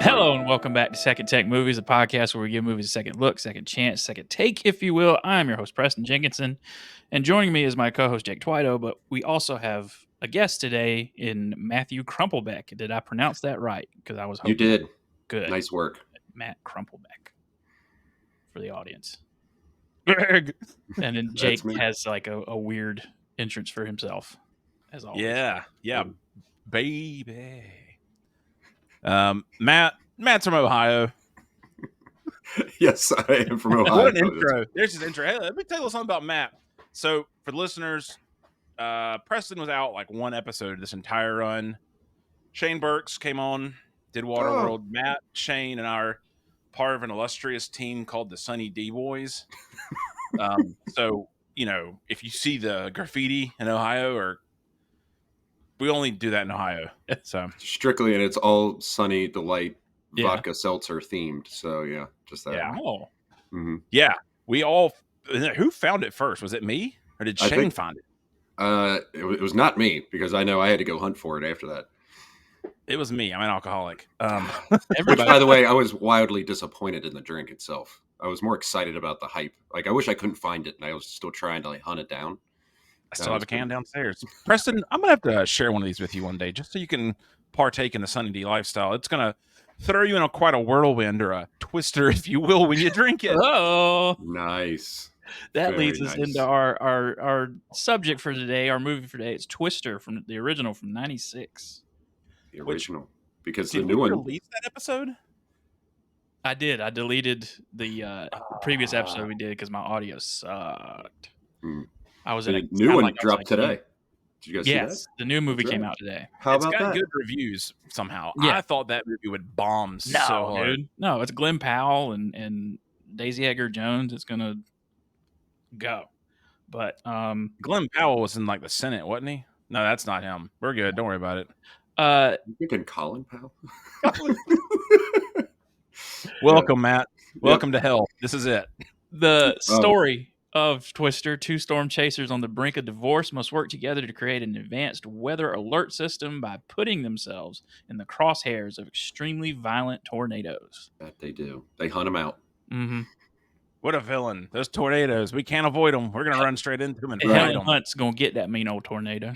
Hello and welcome back to Second Take Movies, a podcast where we give movies a second look, second chance, second take, if you will. I'm your host, Preston Jenkinson, and joining me is my co-host, Jake Twido, but we also have a guest today in Matthew Crumplebeck. Did I pronounce that right? Because I was hoping. You did. Good. Nice work. Matt Crumplebeck for the audience. And then Jake has like a weird entrance for himself, as always. Yeah, baby. Matt's from Ohio. Yes, I am from Ohio. What an intro. There's his intro. Hey, let me tell you something about Matt. So for the listeners, Preston was out like one episode this entire run. Shane Burks came on, did Waterworld. Matt, Shane, and I are part of an illustrious team called the Sunny D Boys. So, you know, if you see the graffiti in Ohio, or we only do that in Ohio. So strictly, and it's all Sunny Delight vodka seltzer themed. So yeah, just that. Yeah. Oh. Mm-hmm. Yeah. We all. Who found it first? Was it me, or did Shane find it? It was not me, because I know I had to go hunt for it after that. It was me. I'm an alcoholic. Which, by the way, I was wildly disappointed in the drink itself. I was more excited about the hype. Like, I wish I couldn't find it, and I was still trying to like hunt it down. I still have a can downstairs. Preston, I'm gonna have to share one of these with you one day, just so you can partake in the Sunny D lifestyle. It's gonna throw you in quite a whirlwind, or a twister, if you will, when you drink it. Oh, nice. That leads us into our subject for today, our movie for today. It's Twister, from the original from '96. The original, because did the new we one. release that episode? I did. I deleted the previous episode we did because my audio sucked. I was in a new one dropped today. Did you guys see that? The new movie came out today. How about that? It's got good reviews somehow. Yeah. I thought that movie would bomb so hard. Dude. No, it's Glenn Powell and Daisy Edgar Jones. It's gonna go. But Glenn Powell was in like the Senate, wasn't he? No, that's not him. We're good. Don't worry about it. You thinking Colin Powell? Welcome, Matt. Welcome to hell. This is it. The story of Twister. Two storm chasers on the brink of divorce must work together to create an advanced weather alert system by putting themselves in the crosshairs of extremely violent tornadoes. That they do. They hunt them out. Mm-hmm. What a villain. Those tornadoes. We can't avoid them. We're going to run straight into them and Helen Hunt's going to get that mean old tornado.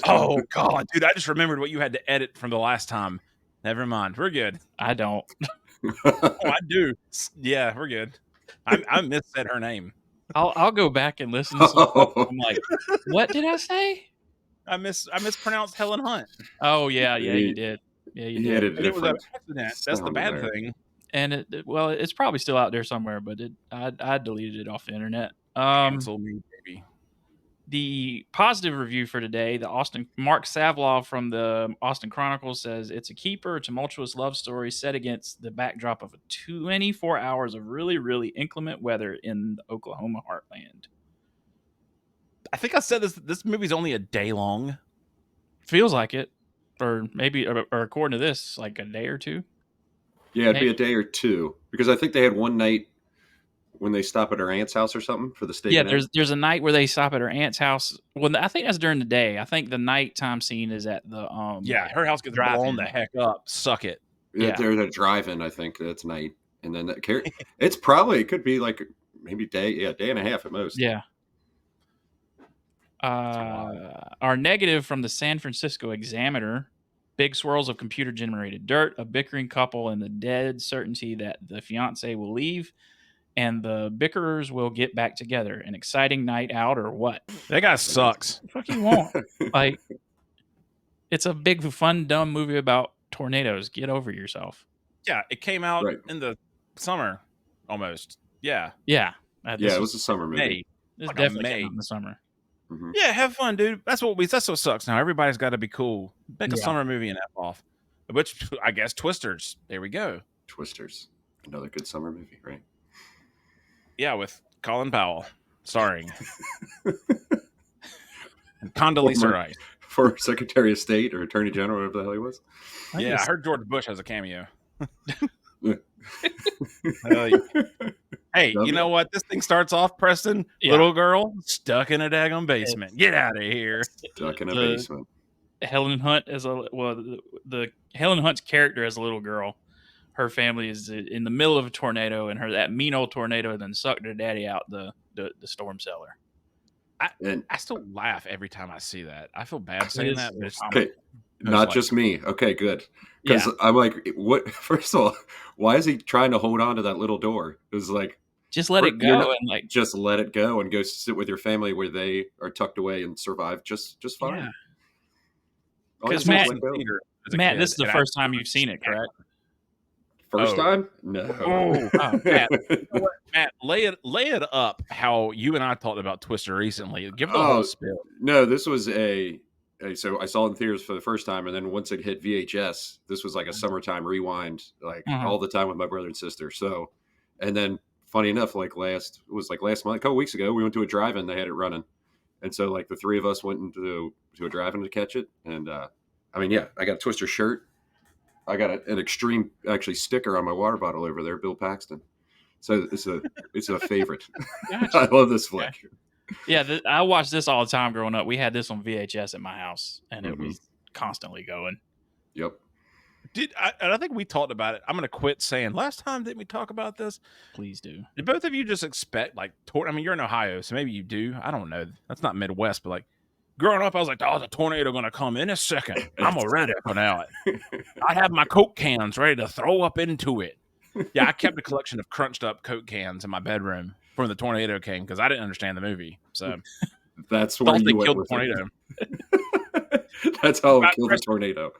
Oh, God. Dude, I just remembered what you had to edit from the last time. Never mind. We're good. I don't. Oh, I do. Yeah, we're good. I missaid her name. I'll go back and listen to some. I'm like, what did I say? I mispronounced Helen Hunt. Oh, yeah, you did. Yeah, you did. It was an accident. That's the bad thing. And it's probably still out there somewhere, but I deleted it off the internet. Cancel me, baby. The positive review for today, Mark Savlov from the Austin Chronicles says it's a keeper, a tumultuous love story set against the backdrop of 24 hours of really, really inclement weather in the Oklahoma heartland. I think I said this movie's only a day long. Feels like it. Or maybe, or according to this, like a day or two. Yeah, it'd be a day or two, because I think they had one night when they stop at her aunt's house or something for the steak. Yeah, there's a night where they stop at her aunt's house. Well, I think that's during the day. I think the nighttime scene is at the her house gets blown the heck up. Suck it. Yeah, they're at a drive-in. I think that's night, and then it could be like maybe day and a half at most. Yeah. Our negative from the San Francisco Examiner: big swirls of computer-generated dirt, a bickering couple, and the dead certainty that the fiance will leave and the bickerers will get back together. An exciting night out, or what? That guy sucks. What the fuck you want? Like, it's a big, fun, dumb movie about tornadoes. Get over yourself. Yeah, it came out in the summer, almost. Yeah. Yeah. It was a summer movie. May. This definitely came out in the summer. Mm-hmm. Yeah, have fun, dude. That's what sucks now. Everybody's got to be cool. Make a summer movie and F off. Which, I guess, Twisters. There we go. Twisters. Another good summer movie, right? Yeah, with Colin Powell starring. And Condoleezza Rice. Former Secretary of State or Attorney General, whatever the hell he was. I heard George Bush has a cameo. Hey, you know what? This thing starts off, Preston. Yeah. Little girl stuck in a daggone basement. Get out of here. Stuck in a basement. Helen Hunt the Helen Hunt's character as a little girl her family is in the middle of a tornado, and that mean old tornado then sucked her daddy out the storm cellar. I still laugh every time I see that. I feel bad It saying is that, but it's Okay, Most not likely. just me. Okay, good. Because Yeah. I'm like, what? First of all, why is he trying to hold on to that little door? It was like, just let it you're go not- and like just let it go and go sit with your family where they are tucked away and survive just fine. yeah. All you 'Cause have to do Matt- is let go. Matt, this is the first time you've seen it, correct? First Oh. time? No. Oh, Matt, you know what? Matt, lay it up how you and I talked about Twister recently. Give the whole spill. No, this was so I saw it in theaters for the first time, and then once it hit VHS, this was like a summertime rewind, like all the time with my brother and sister. So, and then funny enough, last month, a couple weeks ago, we went to a drive-in. They had it running, and so like the three of us went into a drive-in to catch it. And I mean, yeah, I got a Twister shirt. I got an extreme actually sticker on my water bottle over there, Bill Paxton. So it's a favorite. Gotcha. I love this flick. Okay. Yeah, I watched this all the time growing up. We had this on VHS at my house, and it was constantly going. Yep. And I think we talked about it. I'm going to quit saying last time didn't we talk about this? Please do. Did both of you just expect I mean, you're in Ohio, so maybe you do. I don't know. That's not Midwest, but growing up, I was like, oh, the tornado going to come in a second. I'm already put out. I have my Coke cans ready to throw up into it. Yeah, I kept a collection of crunched up Coke cans in my bedroom when the tornado came because I didn't understand the movie. So that's where you went with tornado. That's how it killed the tornado.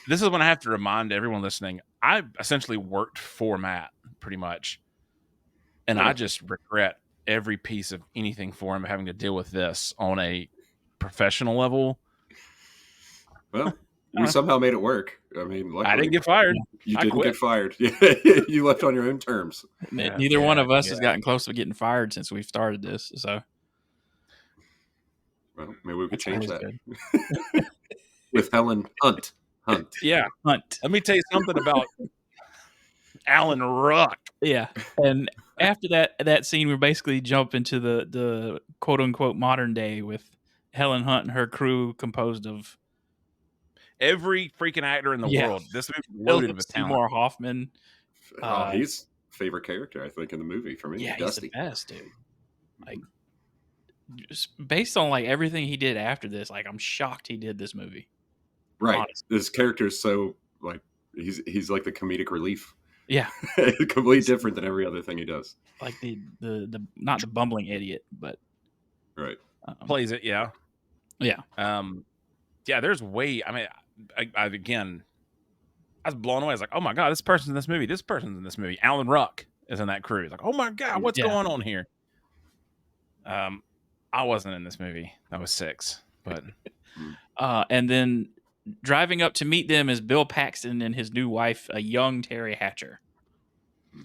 This is when I have to remind everyone listening, I essentially worked for Matt pretty much. And I just regret every piece of anything for him having to deal with this on a professional level. Well, we somehow made it work. I mean, luckily, I didn't get fired. You didn't get fired. You left on your own terms. Neither one of us has gotten close to getting fired since we've started this. So, well, maybe we could change that good. with Helen Hunt. Yeah, Hunt. Let me tell you something about Alan Ruck. Yeah, and after that scene, we basically jump into the quote unquote modern day with Helen Hunt and her crew composed of every freaking actor in the world. This movie loaded with talent. Seymour Hoffman. He's favorite character, I think, in the movie for me. Yeah, Dusty. he's the best, dude. Like, just based on everything he did after this, I'm shocked he did this movie. Right, honestly. His character is so he's like the comedic relief. Yeah, completely different than every other thing he does. Like the not the bumbling idiot, but right plays it. Yeah. Yeah. There's way. I mean, I was blown away. I was like, oh my god, this person's in this movie. This person's in this movie. Alan Ruck is in that crew. It's like, oh my god, what's going on here? I wasn't in this movie. I was 6, but and then driving up to meet them is Bill Paxton and his new wife, a young Terry Hatcher.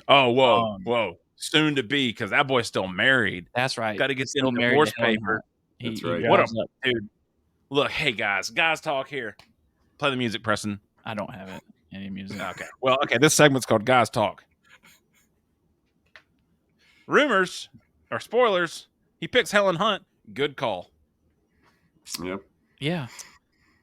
Oh, whoa. Soon to be, because that boy's still married. That's right. Got to get the divorce paper. That's right. What a dude. Look, hey, guys talk here. Play the music, Preston. I don't have it. Any music. Okay. Well, this segment's called Guys Talk. Rumors or spoilers. He picks Helen Hunt. Good call. Yep. Yeah.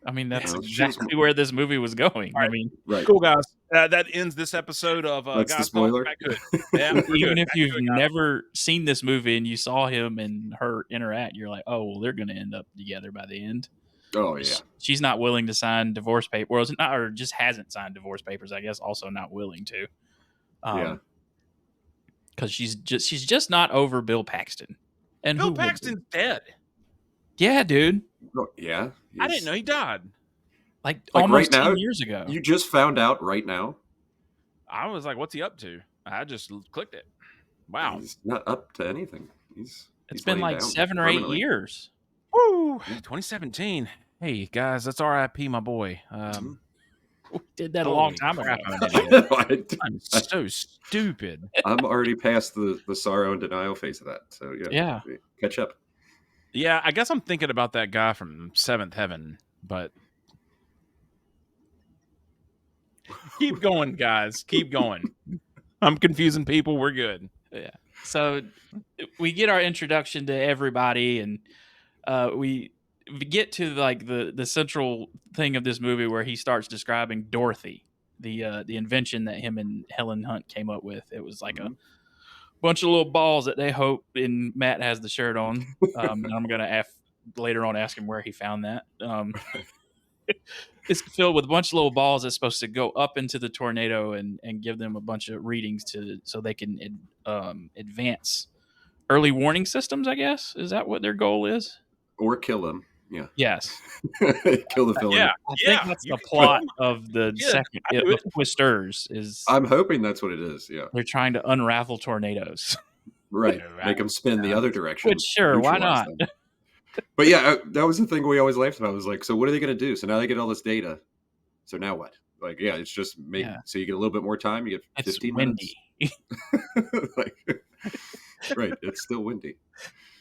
I mean, that's exactly where this movie was going. Right. I mean, cool, guys. That ends this episode of that's Guys the spoiler. Talk. Good. Yeah, even if you've never seen this movie and you saw him and her interact, you're like, oh, well, they're going to end up together by the end. Oh yeah. She's not willing to sign divorce papers, or just hasn't signed divorce papers. I guess also not willing to. Yeah. Because she's just not over Bill Paxton. And Bill Paxton's dead. Yeah, dude. Oh, yeah. I didn't know he died. Like almost right now, 10 years ago. You just found out right now? I was like, what's he up to? I just clicked it. Wow. He's not up to anything. It's been like 7 or 8 years. Woo! 2017. Hey, guys, that's RIP, my boy. We did that a long time ago. I'm so stupid. I'm already past the sorrow and denial phase of that. So, yeah. Catch up. Yeah, I guess I'm thinking about that guy from Seventh Heaven, but keep going, guys. Keep going. I'm confusing people. We're good. Yeah. So we get our introduction to everybody, and we get to the central thing of this movie where he starts describing Dorothy. the invention that him and Helen Hunt came up with. It was like a bunch of little balls that they hope. And Matt has the shirt on. And I'm gonna later on ask him where he found that. It's filled with a bunch of little balls that's supposed to go up into the tornado and give them a bunch of readings so they can advance early warning systems, I guess. Is that what their goal is? Or kill them. Yeah. Yes. Kill the villain. Yeah. I think that's the plot of the second of Twisters. I'm hoping that's what it is. Yeah. They're trying to unravel tornadoes. Right. Make them spin the other direction. Which, sure, why not? But yeah, that was the thing we always laughed about. Was like, so what are they going to do? So now they get all this data. So now what? Like, yeah, it's just so you get a little bit more time. You get 15 minutes. Like, right. It's still windy.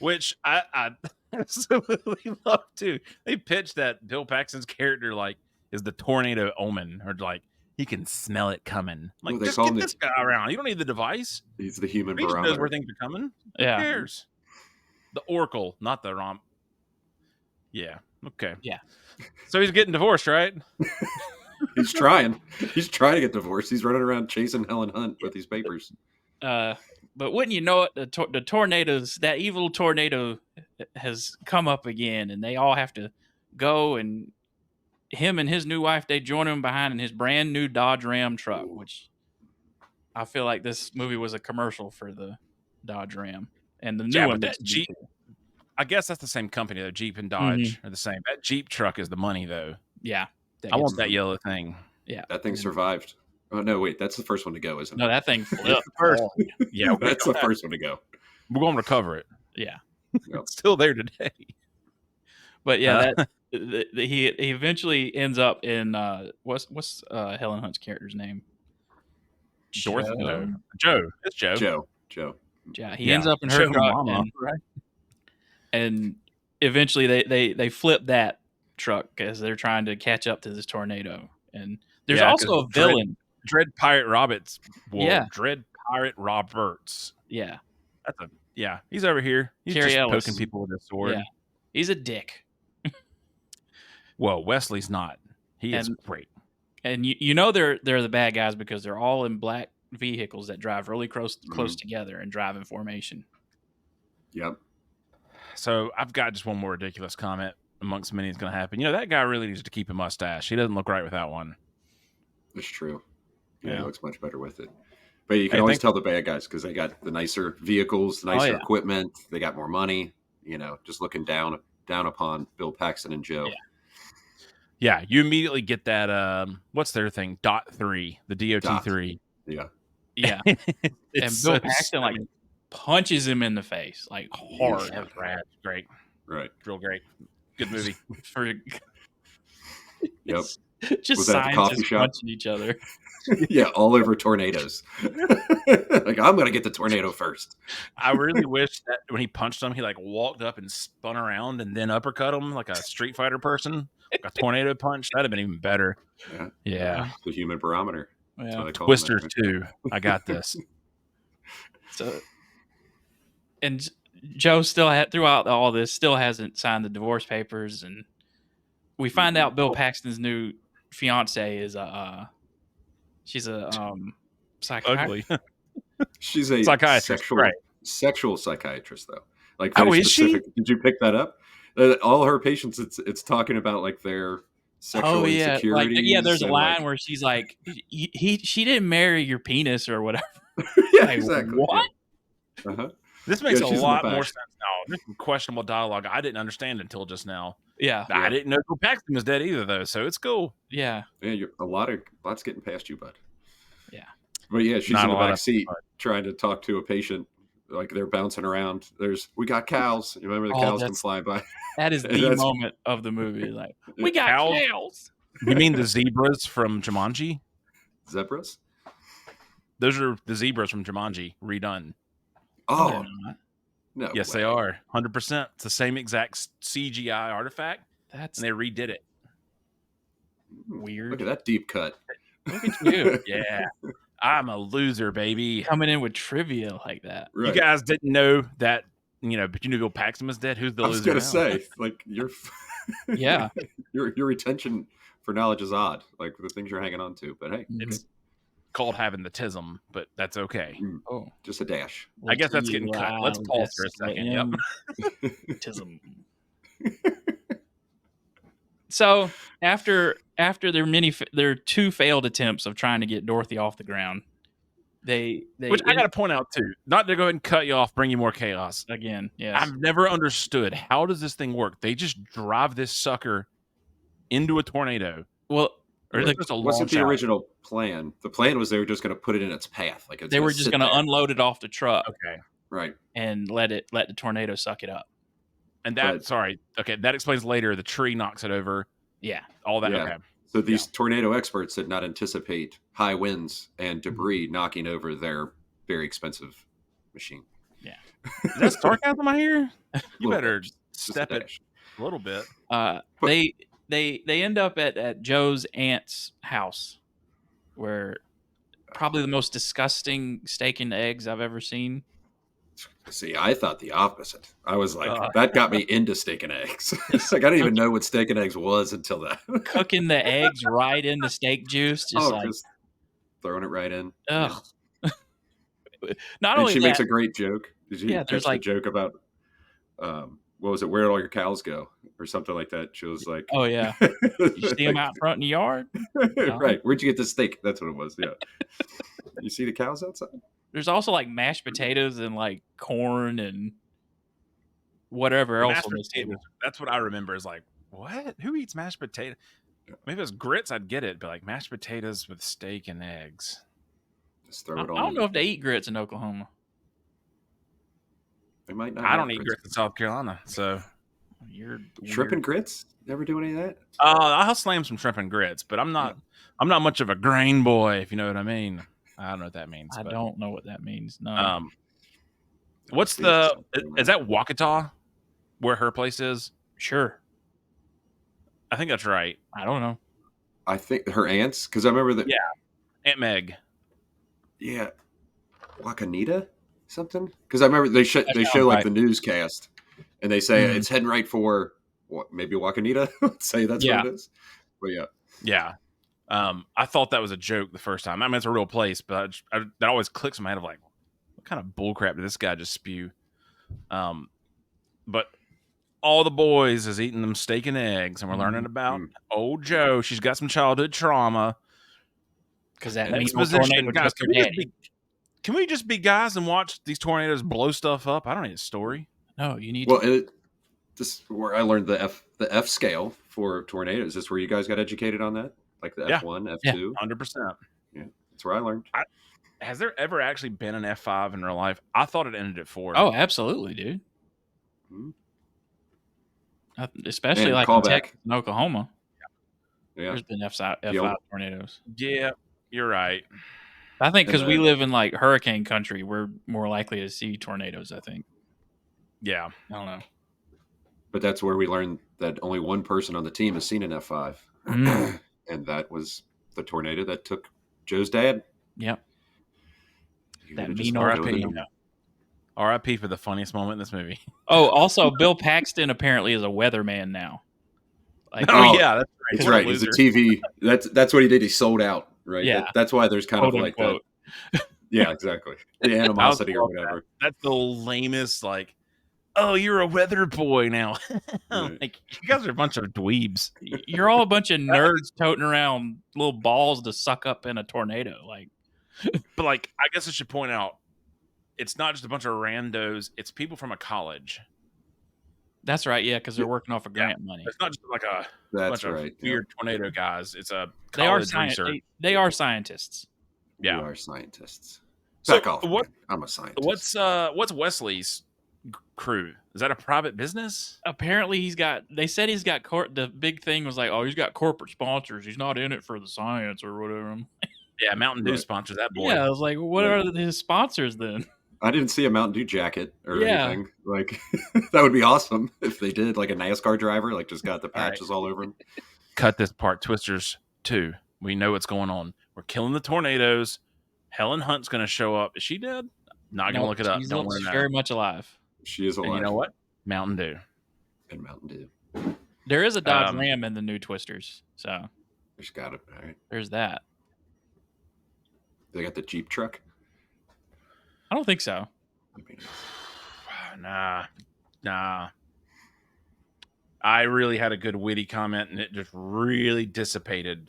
Which I absolutely love too. They pitched that Bill Paxton's character like is the tornado omen, or like he can smell it coming. Like, just get this guy around. You don't need the device. He's the human He barometer. knows where things are coming. Yeah. Who cares? The Oracle, not the Romp. Yeah. Okay. Yeah. So he's getting divorced, right? He's trying. He's trying to get divorced. He's running around chasing Helen Hunt with these papers. But wouldn't you know it, the tornadoes, that evil tornado has come up again, and they all have to go, and him and his new wife, they join him behind in his brand new Dodge Ram truck, which I feel like this movie was a commercial for the Dodge Ram. And the new one, that Jeep, I guess that's the same company, though. Jeep and Dodge are the same. That Jeep truck is the money, though. Yeah. I want that yellow thing. Yeah. That thing survived. Oh, no, wait. That's the first one to go, isn't it? No, that thing flipped. Yeah. That's the first one to go. We're going to recover it. Yeah. Yep. It's still there today. But yeah, he eventually ends up in what's Helen Hunt's character's name? Dorothy? No. Joe. It's Joe. Joe. Yeah, he ends up in her truck, and eventually they flip that truck because they're trying to catch up to this tornado. And there's also a villain, Dread Pirate Roberts. Yeah, Dread Pirate Roberts. Yeah, he's over here. He's Terry just Ellis. poking people with a sword. Yeah, he's a dick. Well, Wesley's not. He is great. And you know they're the bad guys because they're all in black vehicles that drive really close together and drive in formation. Yep. So I've got just one more ridiculous comment amongst many that's going to happen. You know, that guy really needs to keep a mustache. He doesn't look right without one. That's true. Yeah, he looks much better with it. But you can always tell the bad guys because they got the nicer vehicles, nicer equipment. They got more money. You know, just looking down upon Bill Paxton and Joe. Yeah, you immediately get that. What's their thing? .3, the DOT3. Yeah. Yeah. And Bill Paxton like punches him in the face like hard. That was rad. Great. Right. Real great. Good movie. Yep. Just was that the coffee shop? Punching each other. Yeah, all over tornadoes. Like, I'm going to get the tornado first. I really wish that when he punched him, he like walked up and spun around and then uppercut him like a Street Fighter person. Like a tornado punch. That'd have been even better. Yeah. The human barometer. Yeah. Twisters too. I got this. So, and Joe throughout all this still hasn't signed the divorce papers, and we find out Bill Paxton's new fiance is she's a psychiatrist. Ugly. She's a psychiatrist, sexual psychiatrist, though. Like, is she? Did you pick that up? All her patients, it's talking about like their sexual insecurities. Like, there's a line where she's like, she didn't marry your penis or whatever. Yeah, like, exactly. What? Yeah. Uh-huh. This makes a lot more sense now. This is questionable dialogue I didn't understand until just now. Yeah. I didn't know Bill Paxton was dead either, though, so it's cool. Yeah. Yeah, lots getting past you, bud. Yeah. But yeah, she's in the back seat trying to talk to a patient. Like, they're bouncing around. We got cows. You remember the cows can fly by? That is the moment of the movie. Like, we got cows. You mean the zebras from Jumanji? Zebras? Those are the zebras from Jumanji redone. Oh, no. Yes, they are. 100%. It's the same exact CGI artifact. And they redid it. Weird. Look at that deep cut. Look at you. Yeah. I'm a loser, baby. Coming in with trivia like that. Right. You guys didn't know that, but you knew Bill Paxton was dead. Who's the loser? I was going to say, like, your yeah, your retention for knowledge is odd, like the things you're hanging on to. But hey, It's called having the tism, but that's okay. Oh, just a dash. I guess that's getting cut. Let's pause for a second. Yep. Tism. So after their two failed attempts of trying to get Dorothy off the ground, which I got to point out too, not to go ahead and cut you off, bring you more chaos again. Yes, I've never understood how does this thing work. They just drive this sucker into a tornado. Well, or it just a wasn't the original plan. The plan was they were just going to put it in its path, like they were just going to unload it off the truck, okay, right, and let the tornado suck it up. And that that explains later. The tree knocks it over. Yeah, all that. Yeah. Okay. So these tornado experts did not anticipate high winds and debris knocking over their very expensive machine. Yeah. Is that sarcasm I hear? You better bit. step it a little bit. They end up at Joe's aunt's house, where probably the most disgusting steak and eggs I've ever seen. See, I thought the opposite. I was like, that got me into steak and eggs. It's like I didn't even know what steak and eggs was until that. Cooking the eggs right in the steak juice, just throwing it right in. Ugh. Yeah. Not only she that, makes a great joke. Did you catch the joke about what was it? Where did all your cows go, or something like that? She was like, "Oh yeah, you see them out front in the yard, right? Where'd you get the steak? That's what it was. Yeah, you see the cows outside." There's also like mashed potatoes and like corn and whatever else on this table. That's what I remember is like, what? Who eats mashed potato? Maybe it was grits, I'd get it, but like mashed potatoes with steak and eggs. Just throw it on. I don't know if they eat grits in Oklahoma. They might not. I don't eat grits in South Carolina, so you're shrimp and grits. Never do any of that. I'll slam some shrimp and grits, but I'm not much of a grain boy, if you know what I mean. I don't know what that means. I don't know what that means. No. What's is that Waukita where her place is? Sure. I think that's right. I don't know. I think her aunt's, because I remember that. Yeah. Aunt Meg. Yeah. Wakanita something? Because I remember they show like the newscast and they say it's heading right for maybe Wakanita. Say that's what it is. But yeah. Yeah. I thought that was a joke the first time. I mean, it's a real place, but that always clicks in my head of like, what kind of bullcrap did this guy just spew? But all the boys is eating them steak and eggs, and we're learning about old Joe. She's got some childhood trauma. Because that means tornado just her daddy. Can we just be guys and watch these tornadoes blow stuff up? I don't need a story. No, you need. Well, this is where I learned the F scale for tornadoes. Is this where you guys got educated on that? Like the F1, F2? 100%. Yeah, that's where I learned. Has there ever actually been an F5 in real life? I thought it ended at 4. Oh, absolutely, dude. Mm-hmm. Especially like in Texas and Oklahoma. Yeah. There's been F5 tornadoes. Yeah, you're right. I think because we live in like hurricane country, we're more likely to see tornadoes, I think. Yeah. I don't know. But that's where we learned that only one person on the team has seen an F5. And that was the tornado that took Joe's dad. Yep. That mean RIP. RIP for the funniest moment in this movie. Oh, also, Bill Paxton apparently is a weatherman now. Like, yeah, that's right. That's right. He's a TV. That's what he did. He sold out, right? Yeah. That's why there's kind of like that. Yeah, exactly. The animosity or whatever. That's the lamest, like, oh, you're a weather boy now. Like, you guys are a bunch of dweebs. You're all a bunch of nerds toting around little balls to suck up in a tornado. Like, but like, I guess I should point out, it's not just a bunch of randos. It's people from a college. That's right. Yeah, because they're working off of grant money. It's not just like a bunch of weird tornado guys. It's a college research. They are scientists. Yeah, we are scientists. Back off. What? I'm a scientist. What's Wesley's crew? Is that a private business? Apparently they said he's got the big thing was like, oh, he's got corporate sponsors. He's not in it for the science or whatever. Yeah, Mountain Dew sponsors that boy. Yeah, I was like, what are his sponsors then? I didn't see a Mountain Dew jacket or anything. Like, that would be awesome if they did. Like a NASCAR driver, like just got the patches all over him. Cut this part. Twisters 2. We know what's going on. We're killing the tornadoes. Helen Hunt's going to show up. Is she dead? Not going to look it up. She's very much alive. She is alive. And you know what? Mountain Dew. And Mountain Dew. There is a Dodge Ram in the new Twisters. So There's got it. All right. There's that. They got the Jeep truck. I don't think so. Nah. I really had a good witty comment, and it just really dissipated.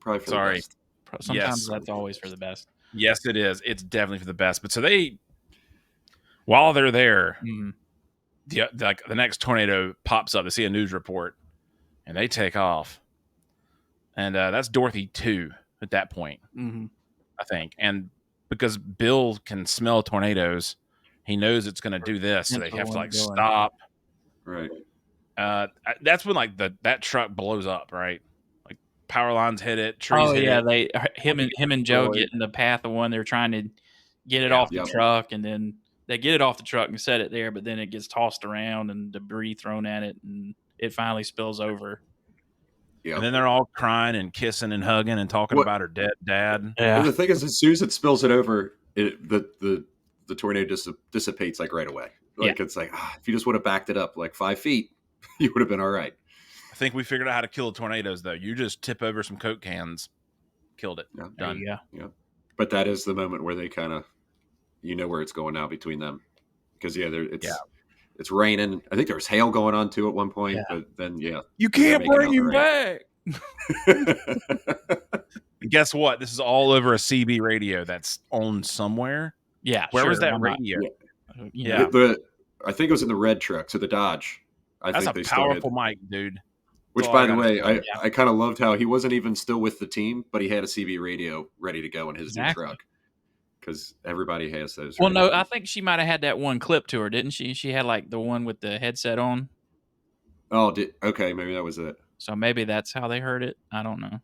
Probably for the best. Sometimes that's always for the best. Yes, it is. It's definitely for the best. But so while they're there, the next tornado pops up. They see a news report, and they take off. And that's Dorothy 2 at that point, I think. And because Bill can smell tornadoes, he knows it's going to do this, so they have to stop. Right. That's when that truck blows up, right? Like power lines hit it, trees hit it. Him and Joe get in the path of one. They're trying to get it off the truck, and then they get it off the truck and set it there, but then it gets tossed around and debris thrown at it, and it finally spills over. Yeah. And then they're all crying and kissing and hugging and talking about her dead dad. Yeah. And the thing is, as soon as it spills it over, the tornado dissipates like right away. Like it's like, if you just would have backed it up like 5 feet, you would have been all right. I think we figured out how to kill tornadoes, though. You just tip over some Coke cans, killed it. Yeah. Done. Yeah. But that is the moment where they kind of, where it's going now between them, because it's raining. I think there was hail going on too at one point, but then you can't bring him back. Guess what? This is all over a CB radio that's owned somewhere. Yeah. Where was that radio? Yeah. I think it was in the red truck, so the Dodge. That's a powerful mic, dude. Which, by the way, I kind of loved how he wasn't even still with the team, but he had a CB radio ready to go in his new truck. Because everybody has those. Well, no, I think she might have had that one clip to her, didn't she? She had like the one with the headset on. Oh, okay, maybe that was it. So maybe that's how they heard it. I don't know.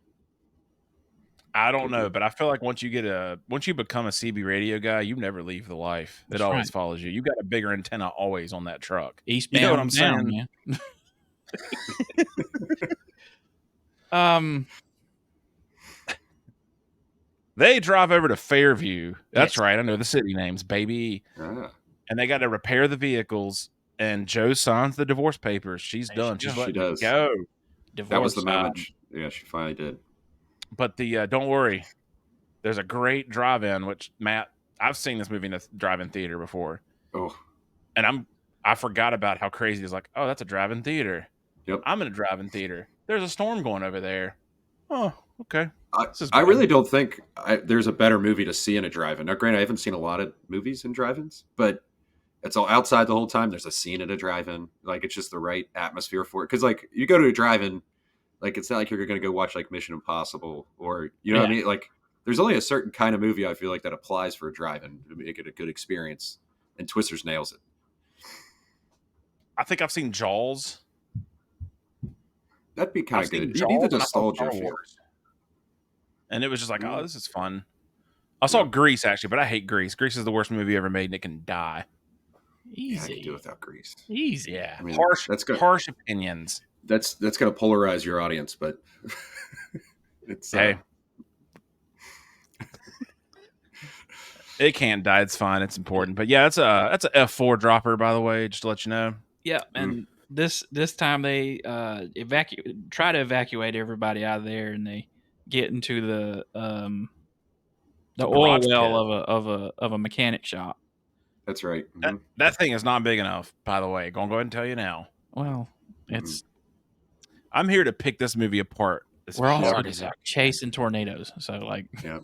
I don't know, but I feel like once you become a CB radio guy, you never leave the life. It always follows you. You got a bigger antenna always on that truck. Eastbound, you know what I'm saying? Yeah. They drive over to Fairview. That's right. I know the city names, baby. And they got to repair the vehicles. And Joe signs the divorce papers. She's done. She does. Go. That was the moment. Yeah, she finally did. But don't worry. There's a great drive-in, which Matt, I've seen this movie in a drive-in theater before. Oh. And I forgot about how crazy it's like, oh, that's a drive-in theater. Yep. I'm in a drive-in theater. There's a storm going over there. Oh, okay. I really don't think there's a better movie to see in a drive-in. Now, granted, I haven't seen a lot of movies in drive-ins, but it's all outside the whole time. There's a scene at a drive-in. Like, it's just the right atmosphere for it. Because, like, you go to a drive-in, like, it's not like you're going to go watch, like, Mission Impossible or, you know what I mean? Like, there's only a certain kind of movie I feel like that applies for a drive-in to make it a good experience. And Twisters nails it. I think I've seen Jaws. That'd be kind of good. You need the nostalgia feel. And it was just like, oh, this is fun. I saw Grease, actually, but I hate Grease. Grease is the worst movie ever made, and it can die. Easy. Yeah, I can do without Grease. Easy. Yeah. I mean, harsh opinions. That's going to polarize your audience, but it's... Hey. It can't die. It's fine. It's important. But yeah, that's a F4 dropper, by the way, just to let you know. Yeah, and this time they try to evacuate everybody out of there, and they get into the oil well of a mechanic shop. That's right. That thing is not big enough, by the way. Gonna go ahead and tell you now. Well, I'm here to pick this movie apart. We're all chasing tornadoes, so like, a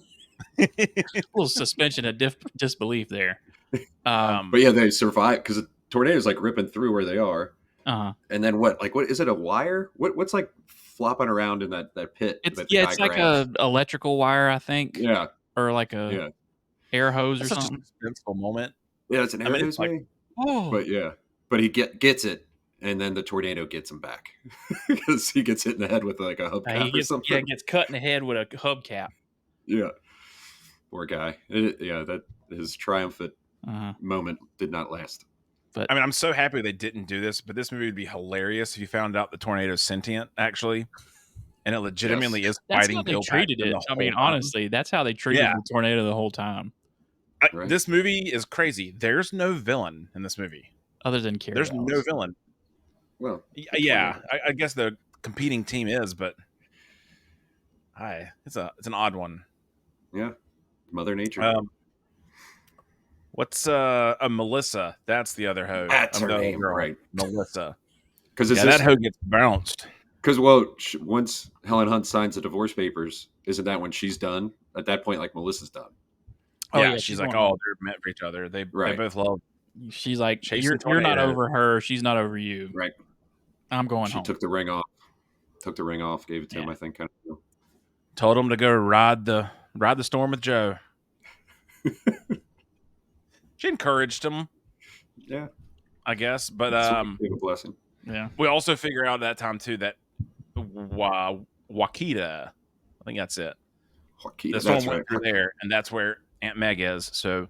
little suspension of disbelief there. But yeah, they survive because the tornado's like ripping through where they are. And then what is it, a wire? What's like flopping around in that pit? It's like a electrical wire, I think. Yeah. Or like a air hose or something. Such a suspenseful moment. Yeah, it's an air hose, like, but he gets it, and then the tornado gets him back because he gets hit in the head with like a hubcap or something. Yeah, gets cut in the head with a hubcap. Yeah, poor guy. That his triumphant moment did not last. But I mean, I'm so happy they didn't do this. But this movie would be hilarious if you found out the tornado's sentient, actually, and it legitimately is fighting. That's how they treated it. I mean, honestly, that's how they treated the tornado the whole time. This movie is crazy. There's no villain in this movie other than Carrie. There's no villain. Well, yeah, I guess the competing team is, but Hi. It's an odd one. Yeah, Mother Nature. What's a Melissa? That's the other hoe. That's her the other name, girl, right? Melissa. Because that hoe gets bounced. Because once Helen Hunt signs the divorce papers, isn't that when she's done? At that point, like Melissa's done. Yeah, she's like, oh, they're meant for each other. They both love. She's like, chasing you're not over her. She's not over you. Right. I'm going She home. took the ring off. Gave it to him. I think. Told him to go ride the storm with Joe. She encouraged him. Yeah, I guess, but a blessing. Yeah. We also figure out that time too that Wakita, I think that's it. Wakita, the storm went through there, and that's where Aunt Meg is. So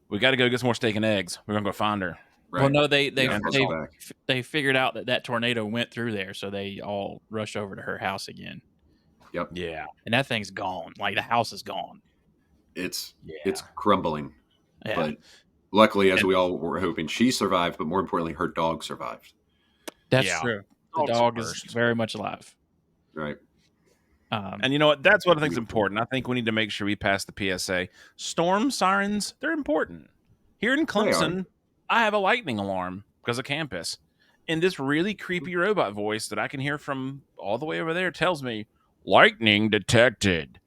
we got to go get some more steak and eggs. We're gonna go find her. Right. Well, no, they figured out that tornado went through there, so they all rushed over to her house again. Yep. Yeah. And that thing's gone. Like the house is gone. It's crumbling. Yeah. But luckily, as we all were hoping, she survived. But more importantly, her dog survived. That's true. The dog is very much alive. Right. And you know what? That's what I think is important. I think we need to make sure we pass the PSA. Storm sirens, they're important. Here in Clemson, I have a lightning alarm because of campus. And this really creepy robot voice that I can hear from all the way over there tells me, lightning detected.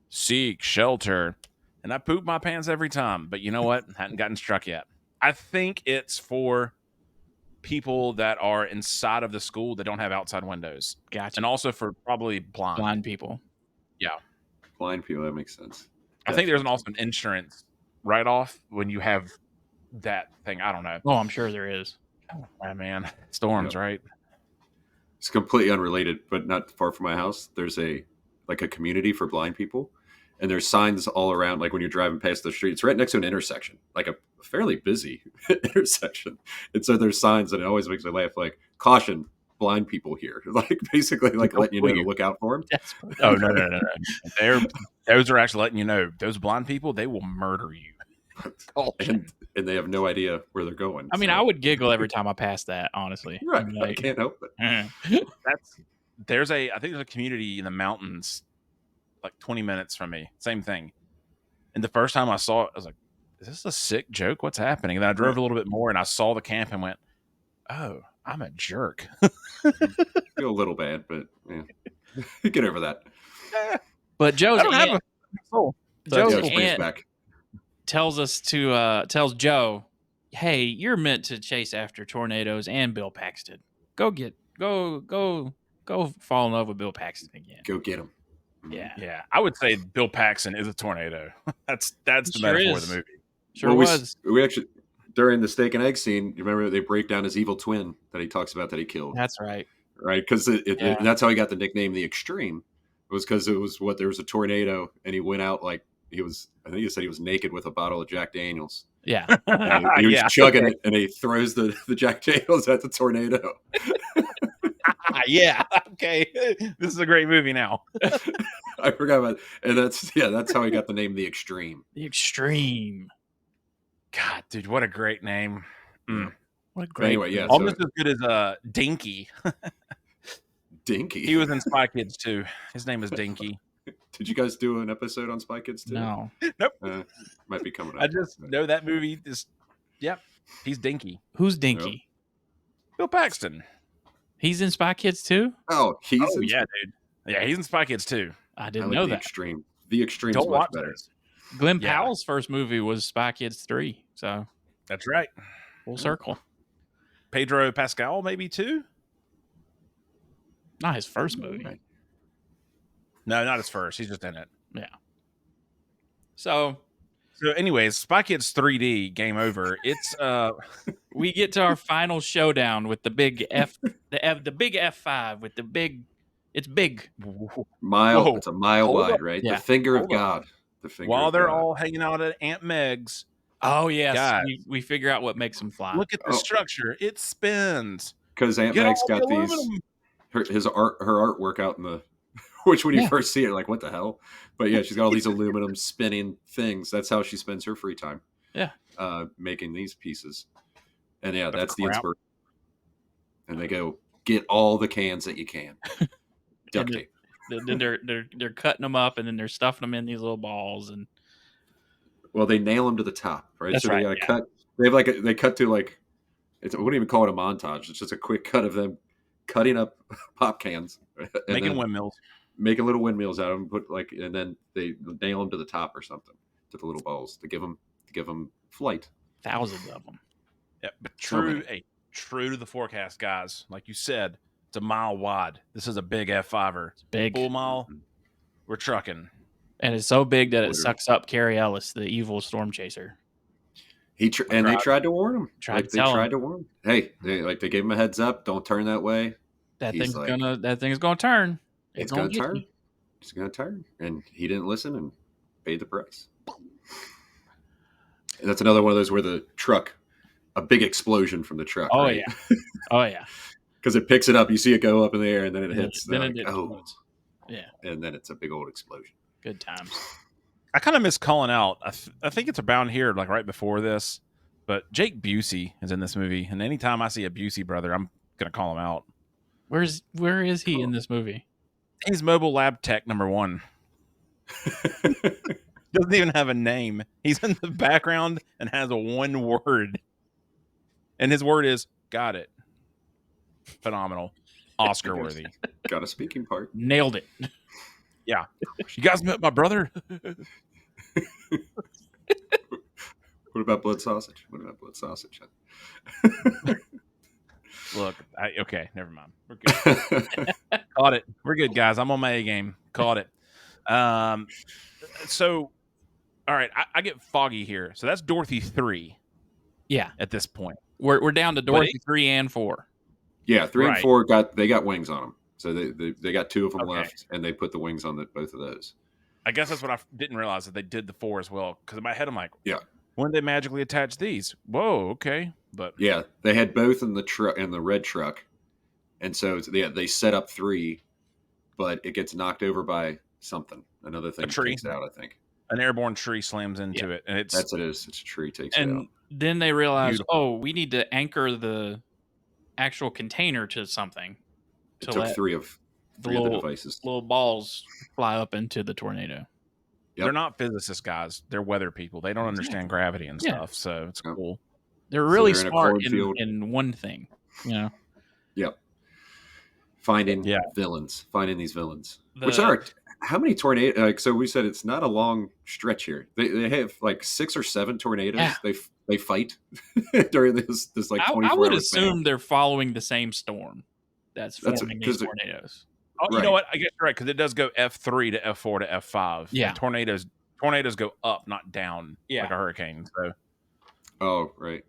Seek shelter. And I poop my pants every time. But you know what? Hadn't gotten struck yet. I think it's for people that are inside of the school that don't have outside windows. Gotcha. And also for probably blind people. Yeah. Blind people, that makes sense. I think there's also an insurance write-off when you have that thing. I don't know. Oh, I'm sure there is. Oh, man. Storms, right? It's completely unrelated, but not far from my house. There's a community for blind people. And there's signs all around, like when you're driving past the street. It's right next to an intersection, like a fairly busy intersection. And so there's signs, and it always makes me laugh, like, caution, blind people here. Like, basically, like, letting you know to look out for them. Oh, no. Those are actually letting you know. Those blind people, they will murder you. And they have no idea where they're going. I mean, I would giggle every time I pass that, honestly. Right. Like, I can't help it. I think there's a community in the mountains like 20 minutes from me. Same thing. And the first time I saw it, I was like, is this a sick joke? What's happening? And then I drove a little bit more and I saw the camp and went, oh, I'm a jerk. Feel a little bad, but yeah. Get over that. But Joe's aunt, back. tells Joe, hey, you're meant to chase after tornadoes and Bill Paxton. Go fall in love with Bill Paxton again. Go get him. Yeah. I would say Bill Paxton is a tornado. That's the metaphor of the movie. Sure was. We actually, during the steak and egg scene, you remember they break down his evil twin that he talks about that he killed. That's right. Right, because that's how he got the nickname The Extreme. It was because there was a tornado and he went out like I think he said he was naked with a bottle of Jack Daniels. Yeah. He was chugging it and he throws the Jack Daniels at the tornado. Yeah. Okay. This is a great movie now. I forgot about it. And that's how he got the name The Extreme. The Extreme. God, dude, what a great name. Mm. What a great anyway, yeah. Almost as good as Dinky. Dinky? He was in Spy Kids too. His name is Dinky. Did you guys do an episode on Spy Kids too? No. Nope. Might be coming up. I just know that movie is, he's Dinky. Who's Dinky? Yep. Bill Paxton. He's in Spy Kids too? Oh, dude. Yeah, he's in Spy Kids too. I didn't know that. Extreme. The Extreme is much better. Glenn Powell's first movie was Spy Kids 3. So that's right. Full circle. Pedro Pascal, maybe too? Not his first movie. Right. No, not his first. He's just in it. Yeah. So anyways, Spy Kids 3D, game over. It's we get to our final showdown with the big F, the big F5 with the big. It's big. Mile. Whoa. It's a mile Hold wide, up. right? Yeah. The finger of God. The finger. While they're God. all hanging out at Aunt Meg's. Oh yes, we figure out what makes them fly. Look at the structure; it spins. Because Aunt Meg's got these her artwork out in the. Which when you first see it, you're like, what the hell? But yeah, she's got all these aluminum spinning things. That's how she spends her free time. Yeah. Making these pieces. And yeah, that's the inspiration. And they go, get all the cans that you can. Duct tape. Then they're cutting them up, and then they're stuffing them in these little balls, and well, they nail them to the top, right? That's so they right, got to yeah. cut. They have they cut to like I wouldn't even call it a montage. It's just a quick cut of them cutting up pop cans and Making then windmills. making little windmills out of them. And then they nail them to the top or something to the little balls to give them flight. thousands of them. Yeah, but So many. true to the forecast, guys. Like you said, it's a mile wide. This is a big F5er. It's big, Full mile. We're trucking. and it's so big that it Literally. sucks up Carrie Ellis, the evil storm chaser. They tried to warn him. Tried to They tell tried him. to warn him. Hey, they gave him a heads up. Don't turn that way. That He's thing's like, gonna turn. It's gonna get turn. you. It's gonna turn, and he didn't listen and paid the price. And that's another one of those where the truck, a big explosion from the truck. Oh right? yeah, oh yeah. Because it picks it up, you see it go up in the air, and then it And hits. then They're it like, explodes. Yeah, and then it's a big old explosion. good times. I kind of miss calling out. I think it's about here, like right before this. But Jake Busey is in this movie, and anytime I see a Busey brother, I'm gonna call him out. Where is he in this movie? He's mobile lab tech number 1. Doesn't even have a name. He's in the background and has a one word, and his word is "got it." Phenomenal, Oscar worthy. Got a speaking part. Nailed it. Yeah, you guys met my brother. What about blood sausage? Look, okay, never mind. We're good. Caught it. We're good, guys. I'm on my A game. Caught it. So, all right, I get foggy here. So that's Dorothy 3. Yeah, at this point, we're down to Dorothy 3 and 4. Yeah, 3 and Right. 4 got wings on them, so they got 2 of them Okay. left, and they put the wings on both of those. I guess that's what I didn't realize, that they did the 4 as well. Because in my head, I'm like, Yeah. when did they magically attach these? Whoa, okay, but Yeah, they had both in the truck, in the red truck, and so they set up 3, but it gets knocked over by something. Another thing tree. takes it out, I think. an airborne tree slams into it, and it's That's it is. It's a tree takes it out. And then they realize, Beautiful. oh, we need to anchor the actual container to something It to took let 3 of the the little devices. balls fly up into the tornado. they're not physicists, guys. They're weather people. They don't understand gravity and Yeah. stuff, so it's Yep. cool. They're really they're in a smart cornfield. in one thing, you know. Yep. Finding Yeah. villains, finding these villains, The- which are how many tornadoes? Like, so we said it's not a long stretch here. They have like 6 or 7 tornadoes. Yeah. They fight during this like 24 I would hour assume span. they're following the same storm that's That's forming because these they're- tornadoes. Oh, you Right. know what? I guess you're right, because it does go F3 to F4 to F5. Yeah. And tornadoes go up, not down, Yeah. like a hurricane. So, Oh, right.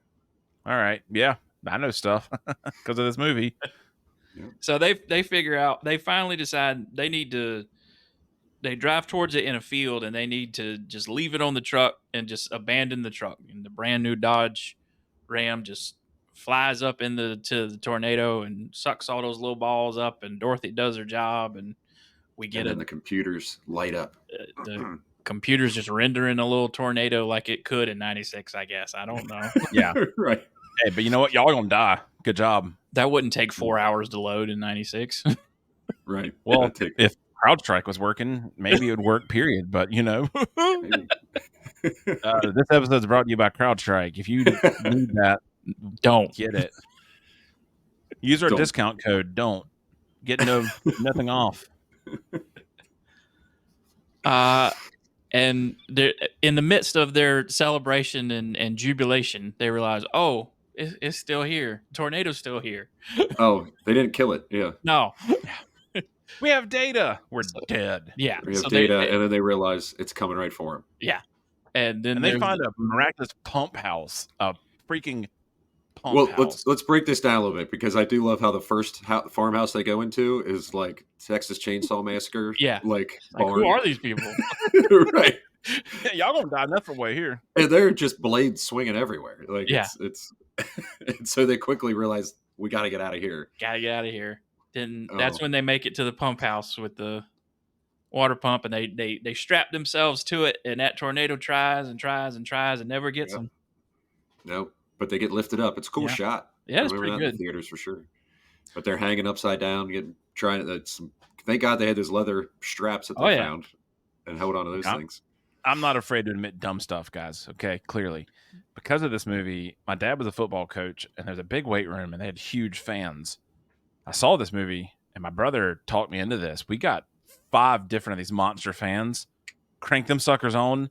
all right, yeah, I know stuff because of this movie. So they figure out, they finally decide they drive towards it in a field, and they need to just leave it on the truck and just abandon the truck. And the brand new Dodge Ram just flies up to the tornado and sucks all those little balls up, and Dorothy does her job, and we get And then the computers light up. the computer's just rendering a little tornado like it could in 96, I guess. I don't know. Yeah. Right. Hey, but you know what? Y'all gonna die. Good job. That wouldn't take 4 hours to load in 96. Right. Well, That'd take- if CrowdStrike was working, maybe it would work. Period. But you know, maybe. this episode's brought to you by CrowdStrike. If you need that, Don't. get it. Use our Don't. discount code. Don't get nothing off. And they're in the midst of their celebration and jubilation, they realize, oh, it's still here. Tornado's still here. Oh, they didn't kill it. Yeah. No. We have data. We're dead. Yeah. We have so data, they- and then they realize it's coming right for them. yeah. And then And they there's- find a miraculous pump house. A freaking pump Well, house. let's break this down a little bit, because I do love how the first farmhouse they go into is like Texas Chainsaw Massacre. Yeah. Like like, barn. who are these people? Right. Yeah, y'all gonna die enough away here. And they're just blades swinging everywhere. Like Yeah. it's and so they quickly realize we got to get out of here. Gotta get out of here. Then that's Oh. when they make it to the pump house with the water pump, and they strap themselves to it, and that tornado tries and tries and tries and never gets Yep. them. No, but they get lifted up. It's a cool Yeah. shot. Yeah, it's I remember pretty that in good. the theaters for sure. But they're hanging upside down, getting trying. Thank God they had those leather straps that they found and held onto those things. I'm not afraid to admit dumb stuff, guys. Okay, clearly. Because of this movie, my dad was a football coach, and there's a big weight room, and they had huge fans. I saw this movie, and my brother talked me into this. We got 5 different of these monster fans, cranked them suckers on,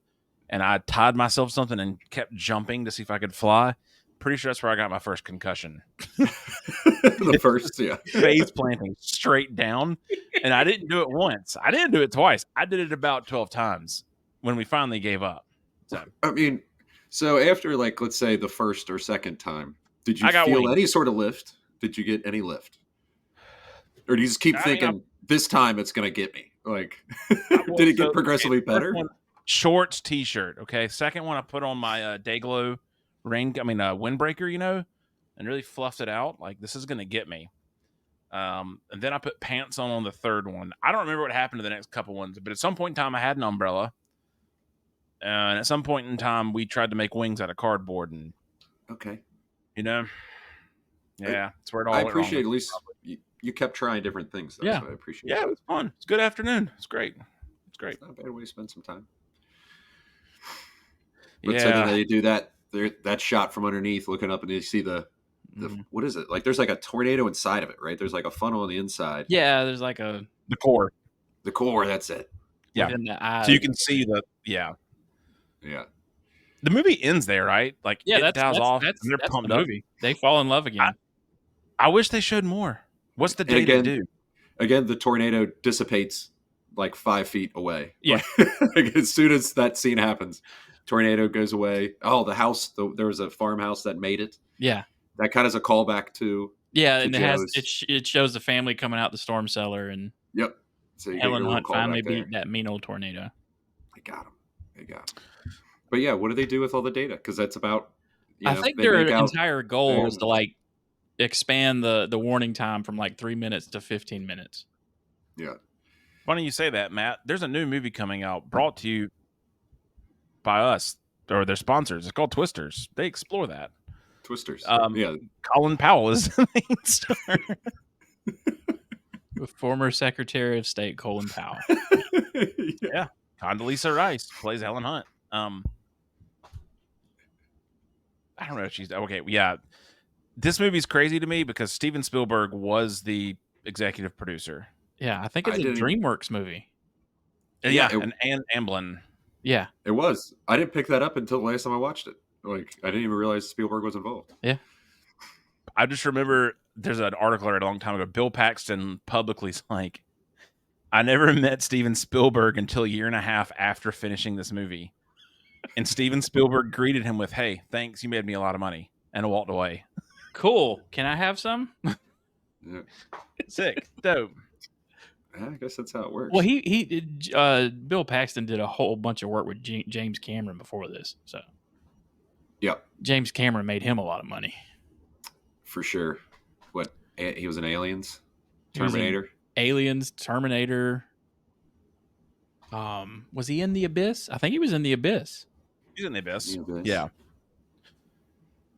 and I tied myself something and kept jumping to see if I could fly. Pretty sure that's where I got my first concussion. The first, yeah. Face planting straight down. And I didn't do it once. I didn't do it twice. I did it about 12 times when we finally gave up. So I mean, so after, like, let's say the first or second time, did you feel any sort of lift? Did you get any lift? Or do you just keep thinking, this time it's going to get me? Like, did it get progressively better? Shorts, t-shirt. Okay. Second one, I put on my Dayglow windbreaker, and really fluffed it out. Like, this is going to get me. And then I put pants on the third one. I don't remember what happened to the next couple ones, but at some point in time, I had an umbrella. And at some point in time, we tried to make wings out of cardboard. And okay, yeah, that's where it all. I appreciate at least you kept trying different things. Though, yeah, so I appreciate. Yeah, that. It was fun. It's a good afternoon. It's great. It's not a bad way to spend some time. But so then they do that. That shot from underneath, looking up, and you see the what is it? Like, there's like a tornado inside of it, right? There's like a funnel on the inside. Yeah, there's like the core. The core. That's it. Yeah. So you can see the Yeah. The movie ends there, right? Like, it dies off, and they're pumped up. Movie. They fall in love again. I wish they showed more. What's the data do? Again, the tornado dissipates like 5 feet away. Yeah. Like, as soon as that scene happens, tornado goes away. Oh, the house. There was a farmhouse that made it. Yeah. That kind of is a callback to. Yeah, and it shows the family coming out the storm cellar, and yep. So Helen Hunt finally beat that mean old tornado. They got him. But yeah, what do they do with all the data? Because that's about. I think their entire goal is to like expand the warning time from like 3 minutes to 15 minutes. Yeah. Funny you say that, Matt. There's a new movie coming out brought to you by us or their sponsors. It's called Twisters. They explore that. Twisters. Yeah. Colin Powell is the main star. With former Secretary of State Colin Powell. Yeah. Condoleezza Rice plays Helen Hunt. I don't know if she's okay. Yeah. This movie's crazy to me because Steven Spielberg was the executive producer. Yeah, I think it's a DreamWorks movie. Yeah, and Anne Amblin. Yeah. It was. I didn't pick that up until the last time I watched it. Like, I didn't even realize Spielberg was involved. Yeah. I just remember there's an article I read a long time ago. Bill Paxton publicly's like, I never met Steven Spielberg until a year and a half after finishing this movie. And Steven Spielberg greeted him with, "Hey, thanks, you made me a lot of money," and walked away. Cool. Can I have some? Yeah. Sick. Dope. I guess that's how it works. Well, Bill Paxton did a whole bunch of work with James Cameron before this. So, yeah. James Cameron made him a lot of money. For sure. What? He was in Aliens? Terminator? Aliens, Terminator. Was he in The Abyss? I think he was in The Abyss. He's in The Abyss. Yeah.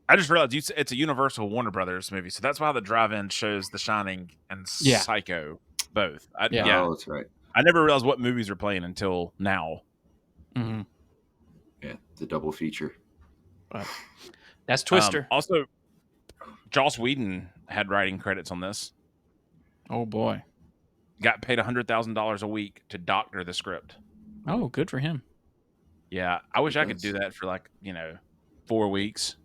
I just realized it's a Universal Warner Brothers movie, so that's why the drive-in shows The Shining and Psycho both. Yeah, oh, that's right. I never realized what movies were playing until now. Mm-hmm. Yeah, the double feature. But that's Twister. Also, Joss Whedon had writing credits on this. Oh boy, got paid $100,000 a week to doctor the script. Oh, good for him. Yeah, I wish I could do that for 4 weeks.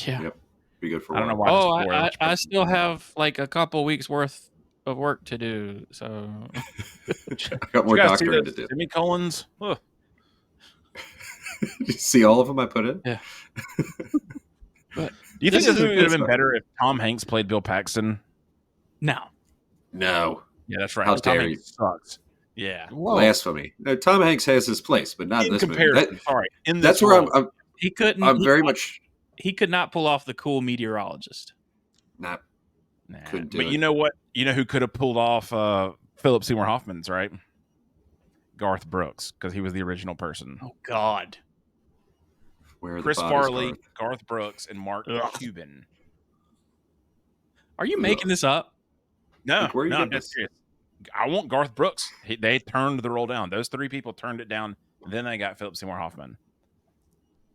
Yeah, yep. Be good for. I don't know why. I still have like a couple weeks worth of work to do. So I got more doctoring to do. Jimmy Collins. Did you see all of them I put in? Yeah. But do you think this would have been better if Tom Hanks played Bill Paxton? No. Yeah, that's right. How Tom dare Hanks sucks. Yeah. Whoa. Blasphemy. No, Tom Hanks has his place, but not in this movie. That's where he couldn't. He could not pull off the cool meteorologist. Couldn't do it. But you know what? You know who could have pulled off Philip Seymour Hoffman's, right? Garth Brooks, because he was the original person. Oh God. Chris Farley, Garth Brooks, and Mark Cuban. Are you making this up? No, Like, where are you no, I'm getting dead this? serious. I want Garth Brooks. They turned the role down. Those 3 people turned it down. Then they got Philip Seymour Hoffman.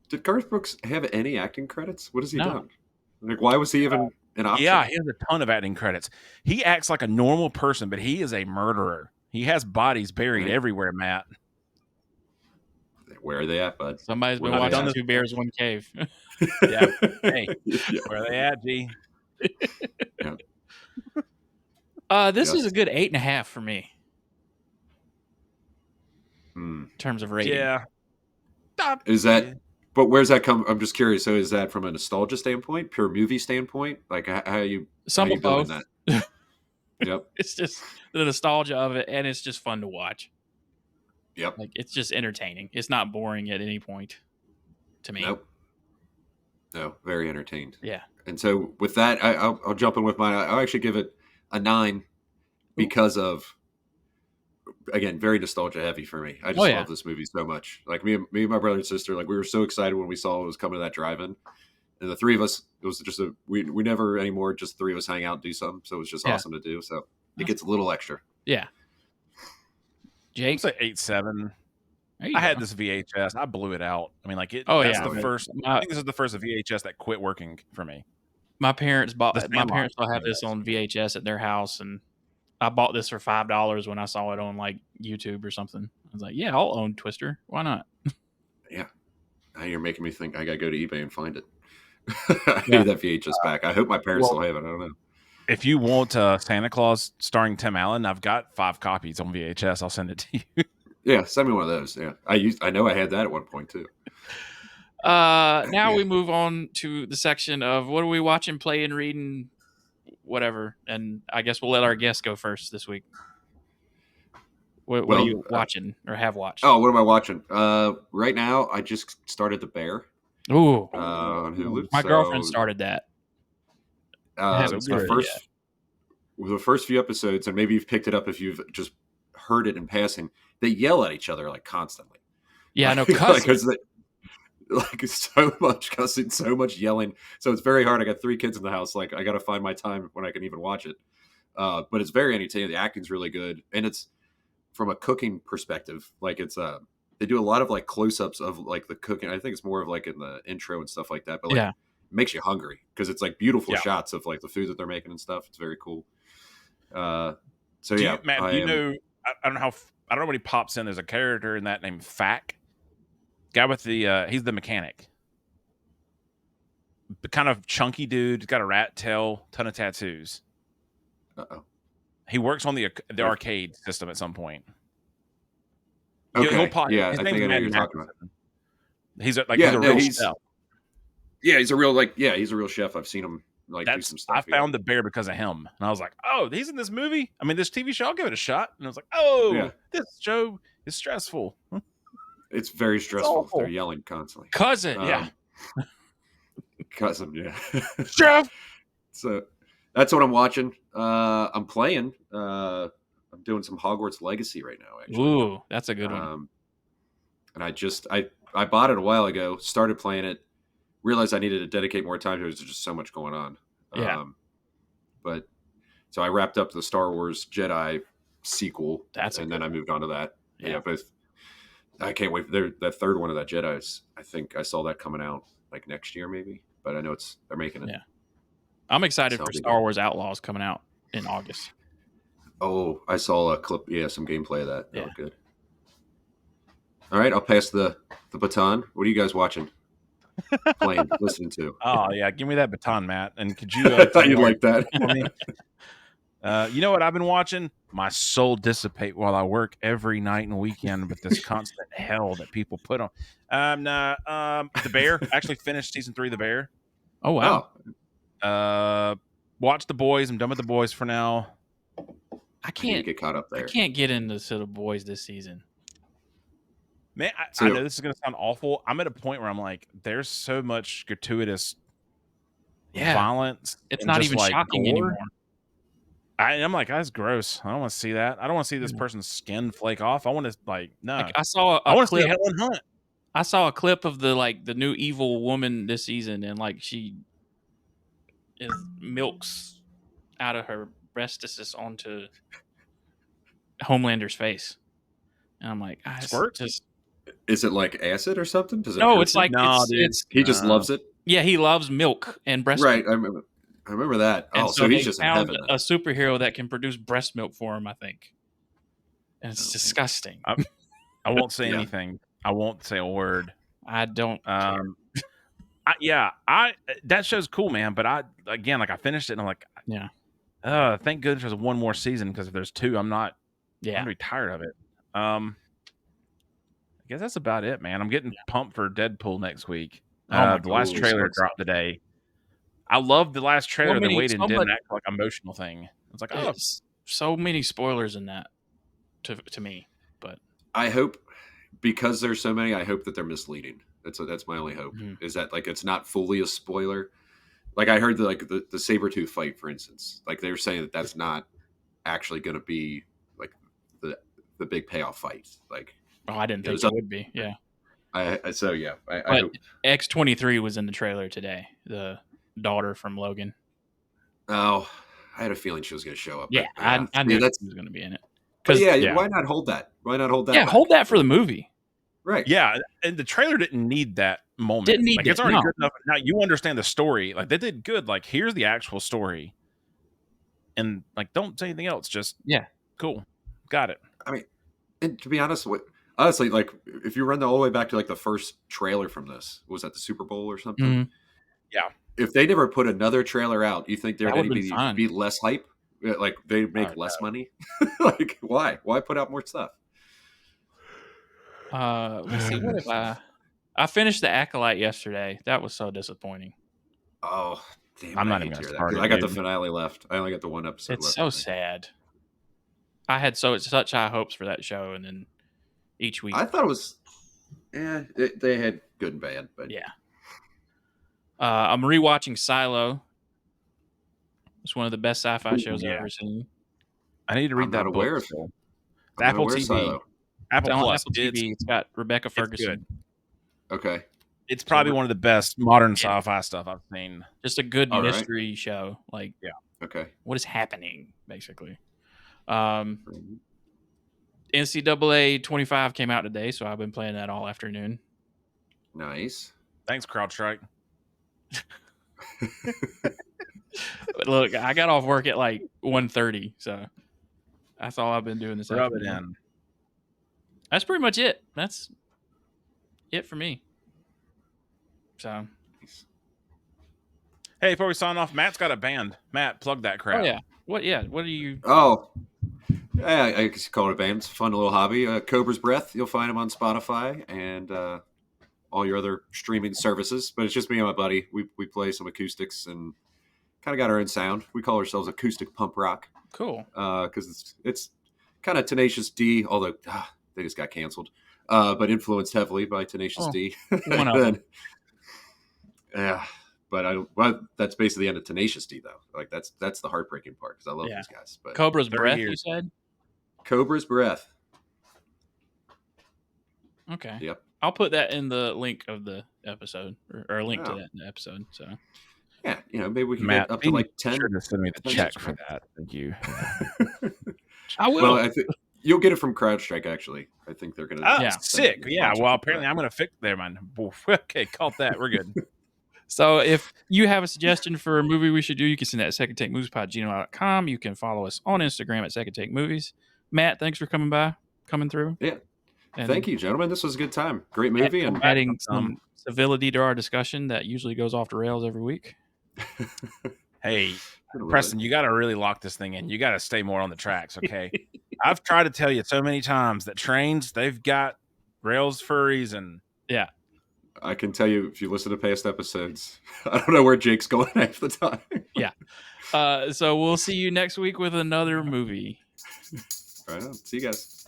Did Garth Brooks have any acting credits? What has he No. done? Like, why was he even an option? Yeah, he has a ton of acting credits. He acts like a normal person, but he is a murderer. He has bodies buried everywhere, Matt. Where are they at, bud? Somebody's been Where are they watching at? 2 Bears, 1 Cave. Yeah. Hey, Yeah. where are they at, G? Yeah. This is Yes. a good 8.5 for me Hmm. in terms of rating. Yeah. Is that? But where's that come? I'm just curious. So is that from a nostalgia standpoint, pure movie standpoint? Like how you Some of both. that? Yep. It's just the nostalgia of it, and it's just fun to watch. Yep. Like, it's just entertaining. It's not boring at any point to me. Nope. No, very entertained. Yeah. And so with that, I'll jump in with mine. I'll actually give it a 9 because of, again, very nostalgia heavy for me. I just love this movie so much. Like me and my brother and sister, like we were so excited when we saw it was coming to that drive-in. And the 3 of us, it was just we never anymore, just 3 of us hang out and do something. So it was just awesome to do. So it gets a little extra. Yeah. Jake? I'd say 8.7. I had this VHS. I blew it out. I mean, like it. Oh, that's yeah. the first. I think this is the first VHS that quit working for me. My parents still have this on VHS at their house, and I bought this for $5 when I saw it on like YouTube or something. I was like, yeah, I'll own Twister. Why not? Yeah. Now you're making me think I gotta go to eBay and find it. I need that VHS back. I hope my parents still have it. I don't know. If you want Santa Claus starring Tim Allen, I've got 5 copies on VHS. I'll send it to you. Yeah, send me one of those. Yeah, I know I had that at one point too. Now we move on to the section of what are we watching, playing, reading, whatever. And I guess we'll let our guest go first this week. What are you watching or have watched? Oh, what am I watching? Right now, I just started The Bear. Ooh, on Hulu. My girlfriend started that. The first few episodes, and maybe you've picked it up if you've just heard it in passing. They yell at each other like constantly. Yeah, I know. Cussing. Like so much cussing, so much yelling. So it's very hard. I got 3 kids in the house. Like I got to find my time when I can even watch it. But it's very entertaining. The acting's really good, and it's from a cooking perspective. Like it's they do a lot of like close-ups of like the cooking. I think it's more of like in the intro and stuff like that. But like, it makes you hungry because it's like beautiful shots of like the food that they're making and stuff. It's very cool. So do you know? I don't know how. I don't know when he pops in. There's a character in that named Fack. Guy with the he's the mechanic. The kind of chunky dude. He's got a rat tail, ton of tattoos. Uh-oh. He works on the arcade system at some point. Okay. He'll pop, yeah, his I name's think I know Matt you're talking about. He's a real chef. Yeah, he's a real chef. I've seen him do some stuff. I found The Bear because of him, and I was like, "Oh, he's in this movie. I mean, this TV show. I'll give it a shot." And I was like, "Oh, this show is stressful. It's very stressful. They're yelling constantly. Cousin, cousin, yeah, chef." So that's what I'm watching. I'm playing. I'm doing some Hogwarts Legacy right now. Actually, ooh, that's a good one. And I bought it a while ago. Started playing it. Realized I needed to dedicate more time to it. There's just so much going on. Yeah. But so I wrapped up the Star Wars Jedi sequel, then I moved on to that. Yeah, both. I can't wait for that third one of that Jedi's. I think I saw that coming out like next year, maybe. But I know they're making it. Yeah, I'm excited for Star Wars Outlaws coming out in August. Oh, I saw a clip. Yeah, some gameplay of that. That looked good. All right, I'll pass the baton. What are you guys watching? Playing, listening to. Oh yeah, give me that baton, Matt. And could you? I thought you'd like that. You know what I've been watching? My soul dissipate while I work every night and weekend with this constant hell that people put on. The Bear. Actually finished season 3 of The Bear. Oh wow. Watch The Boys. I'm done with The Boys for now. I can't get caught up there. I can't get into The Boys this season. Man, I know this is going to sound awful. I'm at a point where I'm like, there's so much gratuitous violence. It's not even shocking anymore. I'm like, that's gross. I don't want to see that. I don't want to see this person's skin flake off. I want to no. Like, I saw I want to clip. see Helen Hunt. I saw a clip of the new evil woman this season, and like she milks out of her breasticus onto Homelander's face, and I'm like, Squirt? just Is it like acid or something? Does it no. hurt It's you? like No, dude. it's He just loves it. yeah. He loves milk and breast Right. milk. I remember that. And Oh, so they he's just in found heaven. a Then. superhero that can produce breast milk for him, I think. And it's Oh, disgusting. I won't say Yeah. anything. I won't say a word. I don't care. That show's cool, man. But I finished it and I'm like, Yeah. Thank goodness there's one more season, because if there's two, I'm gonna be tired of it. I guess that's about it, man. I'm getting pumped for Deadpool next week. The last trailer dropped today. I love the last trailer. They waited and did an actual emotional thing. It's like, so many spoilers in that to me. But I hope, because there's so many, I hope that they're misleading. That's my only hope, is that like it's not fully a spoiler. Like I heard the Sabretooth fight, for instance, like they were saying that that's not actually going to be like the big payoff fight. Like, I didn't think it would be. Yeah. I hope. X-23 was in the trailer today. The daughter from Logan. Oh, I had a feeling she was going to show up. Yeah, I knew she was going to be in it. Why not hold that? Why not hold that? Yeah, hold that for the movie. Right. Yeah, and the trailer didn't need that moment. Didn't need it's already good enough. Now you understand the story. Like they did good. Like here's the actual story, and like don't say anything else. Just cool, got it. I mean, and to be honestly, like if you run all the way back to like the first trailer from this, was that the Super Bowl or something? Mm-hmm. Yeah. If they never put another trailer out, you think they're going to be less hype? Like they make less money? Like why? Why put out more stuff? Let's see. What if I finished the Acolyte yesterday? That was so disappointing. Oh, damn! I'm not even gonna start it. I got the finale left. I only got the one episode. It's left. so sad. I had such high hopes for that show, and then each week I thought it was. Yeah, they had good and bad, but yeah. I'm rewatching Silo. It's one of the best sci-fi shows I've ever seen. I need to read that book. It's Apple TV. Silo. Apple Plus. Apple TV. It's got Rebecca Ferguson. Okay. It's probably one of the best modern sci-fi stuff I've seen. Just a good mystery show. Like, okay. What is happening, basically? NCAA 25 came out today, so I've been playing that all afternoon. Nice. Thanks, CrowdStrike. But look, I got off work at like 1:30, so that's all I've been doing this afternoon. That's pretty much it. That's it for me. So, hey, before we sign off, Matt's got a band. Matt, plug that crap. Oh yeah. What? Yeah. What are you? Oh, yeah. I guess you call it a band. It's a fun little hobby. Cobra's Breath. You'll find them on Spotify and all your other streaming services. But it's just me and my buddy. We play some acoustics and kind of got our own sound. We call ourselves acoustic punk rock. Cool. Because it's kind of Tenacious D, although they just got canceled. But influenced heavily by Tenacious D. One of them. Yeah, but that's basically the end of Tenacious D, though. Like that's the heartbreaking part because I love these guys. But Cobra's Breath, you said? Cobra's Breath. Okay. Yep. I'll put that in the link of the episode, or a link to that in the episode. So. Yeah, maybe we can Matt, get up to like 10. Sure to send me the check for that. Thank you. I will. Well, I think you'll get it from CrowdStrike. Actually, I think they're gonna. Sick. Yeah. Well, apparently I'm gonna fix there, man. Okay, call that. We're good. So if you have a suggestion for a movie we should do, you can send that at secondtakemoviespod@gmail.com. You can follow us on Instagram at Second Take Movies. Matt, thanks for coming through. Yeah. And thank you, gentlemen. This was a good time. Great movie. And adding some civility to our discussion that usually goes off the rails every week. Hey, Preston, you got to really lock this thing in. You got to stay more on the tracks, okay? I've tried to tell you so many times that trains, they've got rails for a reason. Yeah. I can tell you, if you listen to past episodes, I don't know where Jake's going half the time. Yeah. So we'll see you next week with another movie. Right on. See you guys.